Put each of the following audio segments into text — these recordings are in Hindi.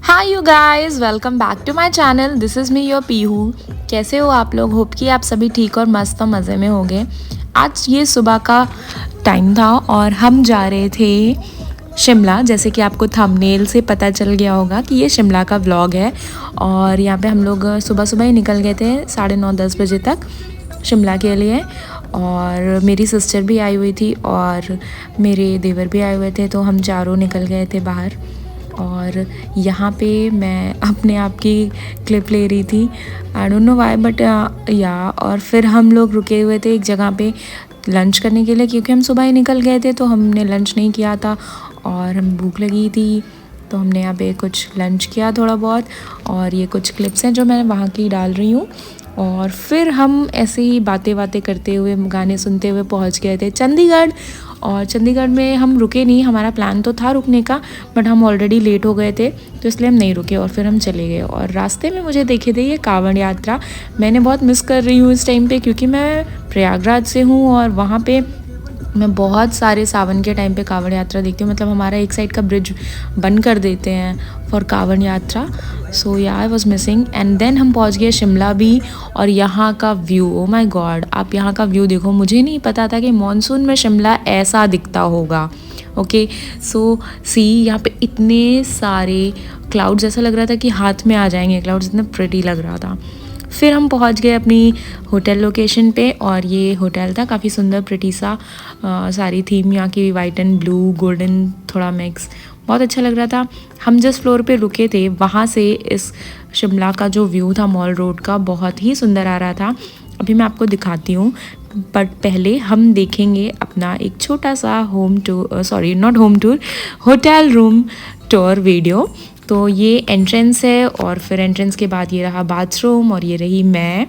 Hi you guys, welcome back to my channel. This is me your Pihu. कैसे हो आप लोग? होप कि आप सभी ठीक और मस्त और मज़े में होंगे। आज ये सुबह का टाइम था और हम जा रहे थे शिमला। जैसे कि आपको थंबनेल से पता चल गया होगा कि ये शिमला का व्लॉग है। और यहाँ पे हम लोग सुबह सुबह ही निकल गए थे 9:30-10 बजे तक शिमला के लिए। और मेरी सिस्टर भी आई हुई थी और मेरे देवर भी आए हुए थे, तो हम चारों निकल गए थे बाहर। और यहाँ पे मैं अपने आप की क्लिप ले रही थी, I don't know why but या। और फिर हम लोग रुके हुए थे एक जगह पे लंच करने के लिए, क्योंकि हम सुबह ही निकल गए थे तो हमने लंच नहीं किया था और हम भूख लगी थी, तो हमने यहाँ पे कुछ लंच किया थोड़ा बहुत। और ये कुछ क्लिप्स हैं जो मैं वहाँ की डाल रही हूँ। और फिर हम ऐसे ही बातें बातें करते हुए, गाने सुनते हुए पहुँच गए थे चंडीगढ़। और चंडीगढ़ में हम रुके नहीं, हमारा प्लान तो था रुकने का, बट हम ऑलरेडी लेट हो गए थे तो इसलिए हम नहीं रुके और फिर हम चले गए। और रास्ते में मुझे देखे थे ये कांवड़ यात्रा, मैंने बहुत मिस कर रही हूँ इस टाइम पे, क्योंकि मैं प्रयागराज से हूँ और वहाँ पे मैं बहुत सारे सावन के टाइम पे कांवड़ यात्रा देखती हूँ। मतलब हमारा एक साइड का ब्रिज बंद कर देते हैं फॉर कांवड़ यात्रा। So yeah I was missing. And then हम पहुँच गए शिमला भी। और यहाँ का व्यू, ओ माई गॉड, आप यहाँ का व्यू देखो। मुझे नहीं पता था कि मॉनसून में शिमला ऐसा दिखता होगा। ओके सो सी, यहाँ पे इतने सारे क्लाउड्स, ऐसा लग रहा था कि हाथ में आ जाएंगे क्लाउड्स, इतना प्रिटी लग रहा था। फिर हम पहुंच गए अपनी होटल लोकेशन पे। और ये होटल था काफ़ी सुंदर, प्रिटी सा, सारी थीम यहाँ की वाइट एंड ब्लू गोल्डन थोड़ा मिक्स, बहुत अच्छा लग रहा था। हम जिस फ्लोर पे रुके थे वहाँ से इस शिमला का जो व्यू था मॉल रोड का, बहुत ही सुंदर आ रहा था। अभी मैं आपको दिखाती हूँ, बट पहले हम देखेंगे अपना एक छोटा सा home tour, sorry not home tour, hotel room tour video. तो ये एंट्रेंस है और फिर एंट्रेंस के बाद ये रहा बाथरूम और ये रही मैं।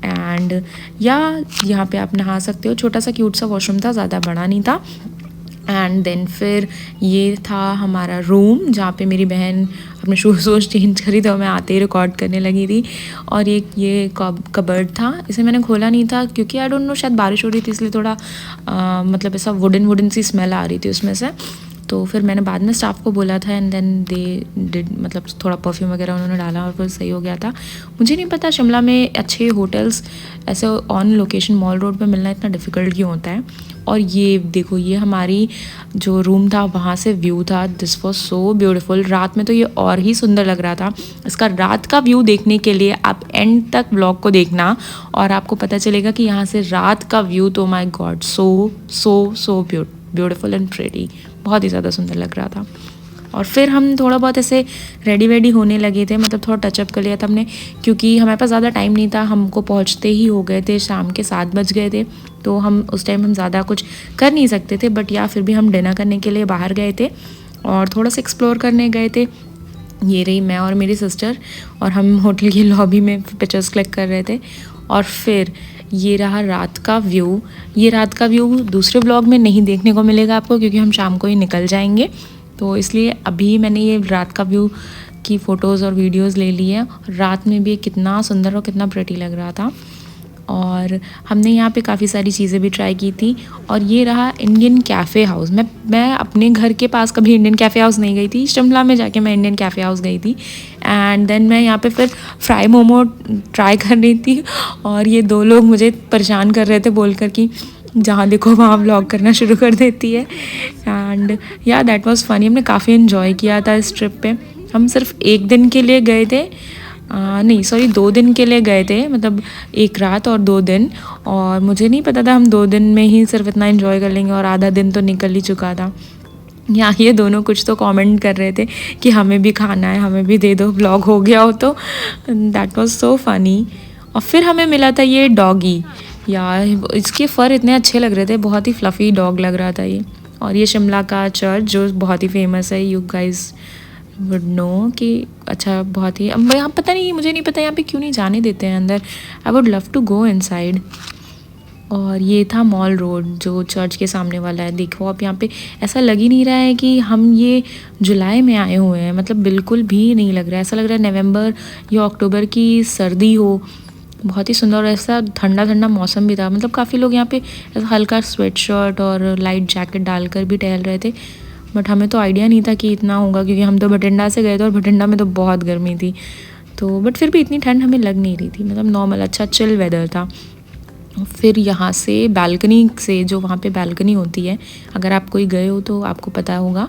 एंड यहाँ पे आप नहा सकते हो, छोटा सा क्यूट सा वॉशरूम था, ज़्यादा बड़ा नहीं था। एंड देन फिर ये था हमारा रूम, जहाँ पे मेरी बहन अपने शूज़ वूज चेंज करी, तो मैं आते ही रिकॉर्ड करने लगी थी। और ये कबर्ड था, इसे मैंने खोला नहीं था क्योंकि आई डोंट नो, शायद बारिश हो रही थी इसलिए थोड़ा मतलब ऐसा वुडन सी स्मेल आ रही थी उसमें से। तो फिर मैंने बाद में स्टाफ को बोला था एंड देन दे डिड, मतलब थोड़ा परफ्यूम वगैरह उन्होंने डाला और फिर सही हो गया था। मुझे नहीं पता शिमला में अच्छे होटल्स ऐसे ऑन लोकेशन मॉल रोड पे मिलना इतना डिफ़िकल्ट क्यों होता है। और ये देखो, ये हमारी जो रूम था वहाँ से व्यू था, दिस वॉज सो ब्यूटीफुल। रात में तो ये और ही सुंदर लग रहा था। इसका रात का व्यू देखने के लिए आप एंड तक व्लॉग को देखना और आपको पता चलेगा कि यहाँ से रात का व्यू तो my God, so so so beautiful and pretty, बहुत ही ज़्यादा सुंदर लग रहा था। और फिर हम थोड़ा बहुत ऐसे रेडी वेडी होने लगे थे, मतलब थोड़ा टचअप कर लिया था हमने, क्योंकि हमारे पास ज़्यादा टाइम नहीं था, हमको पहुंचते ही हो गए थे, शाम के 7 बज गए थे। तो हम उस टाइम हम ज़्यादा कुछ कर नहीं सकते थे, बट या फिर भी हम डिनर करने के लिए बाहर गए थे और थोड़ा सा एक्सप्लोर करने गए थे। ये रही मैं और मेरी सिस्टर, और हम होटल की लॉबी में पिक्चर्स क्लिक कर रहे थे। और फिर ये रहा रात का व्यू। ये रात का व्यू दूसरे ब्लॉग में नहीं देखने को मिलेगा आपको, क्योंकि हम शाम को ही निकल जाएंगे, तो इसलिए अभी मैंने ये रात का व्यू की फ़ोटोज़ और वीडियोज़ ले ली है। रात में भी कितना सुंदर और कितना प्रेटी लग रहा था। और हमने यहाँ पे काफ़ी सारी चीज़ें भी ट्राई की थी। और ये रहा इंडियन कैफ़े हाउस। मैं अपने घर के पास कभी इंडियन कैफ़े हाउस नहीं गई थी, शिमला में जाके मैं इंडियन कैफ़े हाउस गई थी। एंड देन मैं यहाँ पे फिर फ्राई मोमो ट्राई कर रही थी और ये 2 लोग मुझे परेशान कर रहे थे बोलकर कि जहाँ देखो वहाँ व्लॉग करना शुरू कर देती है। एंड या दैट वाज फनी, हमने काफ़ी इन्जॉय किया था इस ट्रिप पे। हम सिर्फ एक दिन के लिए गए थे, नहीं सॉरी 2 दिन के लिए गए थे, मतलब 1 रात और 2 दिन। और मुझे नहीं पता था हम 2 दिन में ही सिर्फ इतना इन्जॉय कर लेंगे, और आधा दिन तो निकल ही चुका था। यहाँ ये दोनों कुछ तो कमेंट कर रहे थे कि हमें भी खाना है, हमें भी दे दो, व्लॉग हो गया हो तो। That was so funny. और फिर हमें मिला था ये डॉगी, यार इसके फ़र इतने अच्छे लग रहे थे, बहुत ही फ्लफ़ी डॉग लग रहा था ये। और ये शिमला का चर्च जो बहुत ही फेमस है, यू गाइस वुड नो कि अच्छा बहुत ही, अब यहाँ पता नहीं, मुझे नहीं पता यहाँ पे क्यों नहीं जाने देते हैं अंदर। I would love to go inside. और ये था मॉल रोड जो चर्च के सामने वाला है। देखो अब यहाँ पे ऐसा लग ही नहीं रहा है कि हम ये जुलाई में आए हुए हैं, मतलब बिल्कुल भी नहीं लग रहा है। ऐसा लग रहा है नवंबर या अक्टूबर की सर्दी हो। बहुत ही सुंदर और ऐसा ठंडा ठंडा मौसम भी था, मतलब काफ़ी लोग यहाँ पे ऐसा हल्का स्वेट शर्ट और लाइट जैकेट डालकर भी टहल रहे थे। बट हमें तो आइडिया नहीं था कि इतना होगा, क्योंकि हम तो भटिंडा से गए थे और भटिंडा में तो बहुत गर्मी थी। तो बट फिर भी इतनी ठंड हमें लग नहीं रही थी, मतलब नॉर्मल अच्छा चिल वेदर था। फिर यहाँ से बालकनी से, जो वहाँ पे बालकनी होती है, अगर आप कोई गए हो तो आपको पता होगा,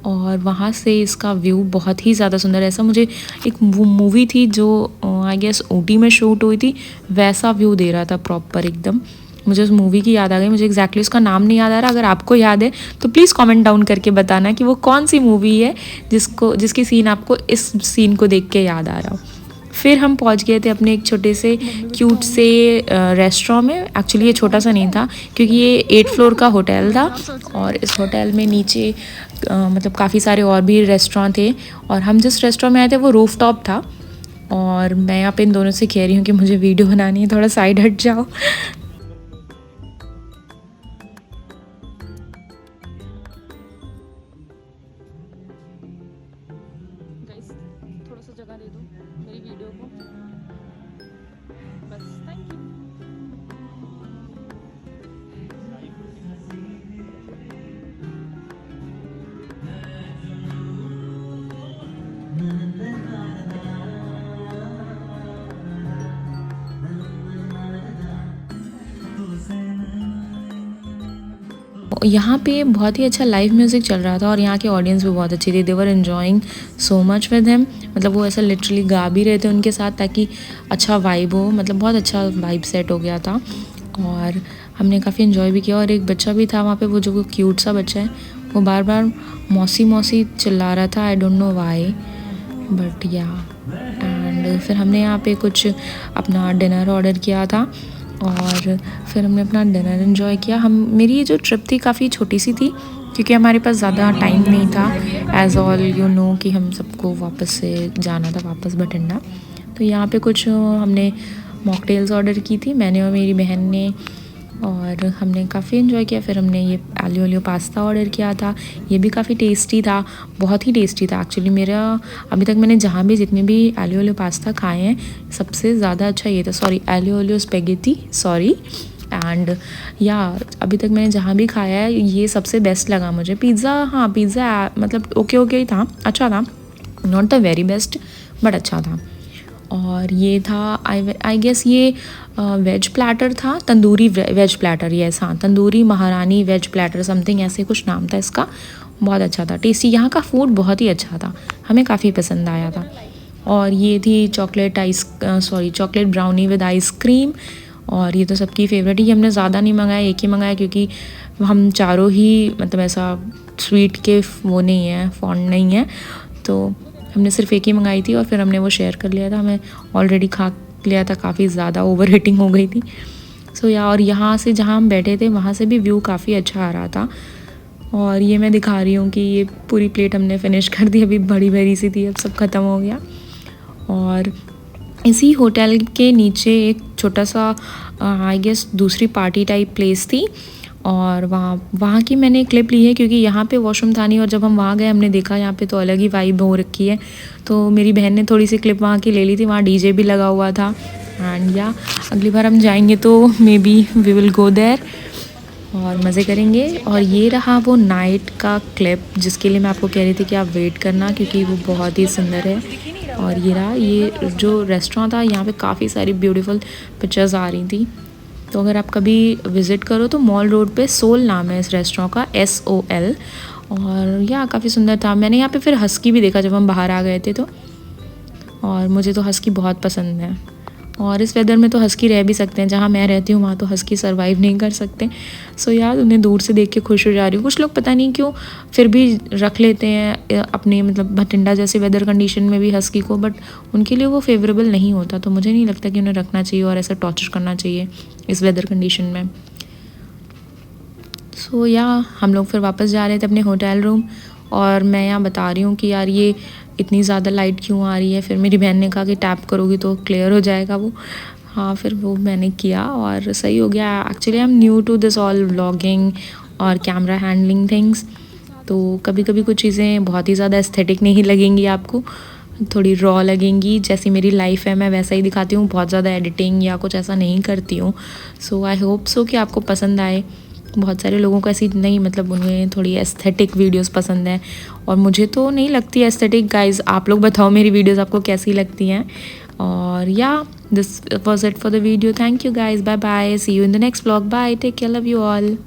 और वहाँ से इसका व्यू बहुत ही ज़्यादा सुंदर है। ऐसा मुझे एक मूवी थी जो आई गेस ऊटी में शूट हुई थी, वैसा व्यू दे रहा था प्रॉपर एकदम। मुझे उस मूवी की याद आ गई, मुझे एग्जैक्टली उसका नाम नहीं याद आ रहा। अगर आपको याद है तो प्लीज़ कमेंट डाउन करके बताना कि वो कौन सी मूवी है जिसकी सीन आपको इस सीन को देख के याद आ रहा हो। फिर हम पहुंच गए थे अपने एक छोटे से क्यूट से रेस्टोरेंट में। एक्चुअली ये छोटा सा नहीं था, क्योंकि ये 8 फ्लोर का होटल था, और इस होटल में नीचे मतलब काफ़ी सारे और भी रेस्टोरेंट थे, और हम जिस रेस्टोरेंट में आए थे वो रूफ टॉप था। और मैं यहाँ पे इन दोनों से कह रही हूँ कि मुझे वीडियो बनानी है, थोड़ा साइड हट जाओ। थोड़ा सा जगह दे दो मेरी वीडियो को, बस, थैंक यू। यहाँ पे बहुत ही अच्छा लाइव म्यूज़िक चल रहा था, और यहाँ के ऑडियंस भी बहुत अच्छी थी। They were enjoying so much with him, मतलब वो ऐसा लिटरली गा भी रहे थे उनके साथ, ताकि अच्छा वाइब हो, मतलब बहुत अच्छा वाइब सेट हो गया था। और हमने काफ़ी इन्जॉय भी किया। और एक बच्चा भी था वहाँ पे, वो जो क्यूट सा बच्चा है, वो बार बार मौसी मौसी चिल्ला रहा था, I don't know why, but या। एंड फिर हमने यहाँ पे कुछ अपना डिनर ऑर्डर किया था, और फिर हमने अपना डिनर एंजॉय किया। मेरी ये जो ट्रिप थी काफ़ी छोटी सी थी, क्योंकि हमारे पास ज़्यादा टाइम नहीं था, एज़ ऑल यू नो कि हम सबको वापस से जाना था, वापस भटिंडा। तो यहाँ पे कुछ हमने मॉकटेल्स ऑर्डर की थी, मैंने और मेरी बहन ने, और हमने काफ़ी इन्जॉय किया। फिर हमने ये आलू ओलियो पास्ता ऑर्डर किया था, ये भी काफ़ी टेस्टी था, बहुत ही टेस्टी था एक्चुअली। मेरा अभी तक मैंने जहाँ भी जितने भी आलू ओलियो पास्ता खाए हैं, सबसे ज़्यादा अच्छा ये था। सॉरी, आलू ओलियो स्पेगेटी, सॉरी। एंड या अभी तक मैंने जहाँ भी खाया है, ये सबसे बेस्ट लगा मुझे। पिज़्ज़ा, हाँ पिज़्ज़ा मतलब ओके ओके ही था, अच्छा था, not the very best but अच्छा था। और ये था आई गेस ये वेज प्लैटर था, तंदूरी वेज प्लैटर, यस हाँ, तंदूरी महारानी वेज प्लैटर समथिंग ऐसे कुछ नाम था इसका। बहुत अच्छा था, टेस्टी। यहाँ का फूड बहुत ही अच्छा था, हमें काफ़ी पसंद आया था। और ये थी चॉकलेट ब्राउनी विद आइसक्रीम, और ये तो सबकी फेवरेट ही। हमने ज़्यादा नहीं मंगाया, एक ही मंगाया, क्योंकि हम चारों ही मतलब ऐसा स्वीट के वो नहीं है, फॉन्ड नहीं है, तो हमने सिर्फ एक ही मंगाई थी, और फिर हमने वो शेयर कर लिया था। हमें ऑलरेडी खा लिया था, काफ़ी ज़्यादा ओवर हीटिंग हो गई थी। सो या, और यहाँ से जहाँ हम बैठे थे वहाँ से भी व्यू काफ़ी अच्छा आ रहा था। और ये मैं दिखा रही हूँ कि ये पूरी प्लेट हमने फिनिश कर दी, अभी बड़ी बड़ी सी थी, अब सब ख़त्म हो गया। और इसी होटल के नीचे एक छोटा सा आई गेस दूसरी पार्टी टाइप प्लेस थी, और वहाँ की मैंने क्लिप ली है, क्योंकि यहाँ पे वॉशरूम था नहीं, और जब हम वहाँ गए हमने देखा यहाँ पे तो अलग ही वाइब हो रखी है। तो मेरी बहन ने थोड़ी सी क्लिप वहाँ की ले ली थी, वहाँ डीजे भी लगा हुआ था। एंड या अगली बार हम जाएंगे तो maybe we will go there और मज़े करेंगे। और ये रहा वो नाइट का क्लिप जिसके लिए मैं आपको कह रही थी कि आप वेट करना, क्योंकि वो बहुत ही सुंदर है। और ये रहा, ये जो रेस्टोरेंट था, यहाँ पे काफ़ी सारी ब्यूटीफुल पिक्चर्स आ रही थी। तो अगर आप कभी विज़िट करो तो मॉल रोड पे सोल नाम है इस रेस्टोरेंट का, SOL। और यह काफ़ी सुंदर था। मैंने यहाँ पे फिर हस्की भी देखा जब हम बाहर आ गए थे तो, और मुझे तो हस्की बहुत पसंद है। और इस वेदर में तो हस्की रह भी सकते हैं, जहाँ मैं रहती हूँ वहाँ तो हस्की सर्वाइव नहीं कर सकते। सो यार उन्हें दूर से देख के खुश हो जा रही हूँ। कुछ लोग पता नहीं क्यों फिर भी रख लेते हैं अपने मतलब भटिंडा जैसे वेदर कंडीशन में भी हस्की को, बट उनके लिए वो फेवरेबल नहीं होता। तो मुझे नहीं लगता कि उन्हें रखना चाहिए और ऐसा टॉर्चर करना चाहिए इस वेदर कंडीशन में। सो या हम लोग फिर वापस जा रहे थे अपने होटल रूम, और मैं यहाँ बता रही हूँ कि यार ये इतनी ज़्यादा लाइट क्यों आ रही है। फिर मेरी बहन ने कहा कि टैप करोगी तो क्लियर हो जाएगा वो। हाँ, फिर वो मैंने किया और सही हो गया। Actually I am new to this all vlogging और कैमरा हैंडलिंग थिंग्स, तो कभी कभी कुछ चीज़ें बहुत ही ज़्यादा एस्थेटिक नहीं लगेंगी आपको, थोड़ी रॉ लगेंगी। जैसी मेरी लाइफ है मैं वैसा ही दिखाती हूँ, बहुत ज़्यादा एडिटिंग या कुछ ऐसा नहीं करती हूँ। सो आई होप सो कि आपको पसंद आए। बहुत सारे लोगों को ऐसी नहीं, मतलब उन्हें थोड़ी एस्थेटिक वीडियोस पसंद है और मुझे तो नहीं लगती एस्थेटिक। गाइज आप लोग बताओ मेरी वीडियोस आपको कैसी लगती हैं। और yeah this was it for the video. Thank you guys, bye bye, see you in the next vlog, bye, take care, love you all.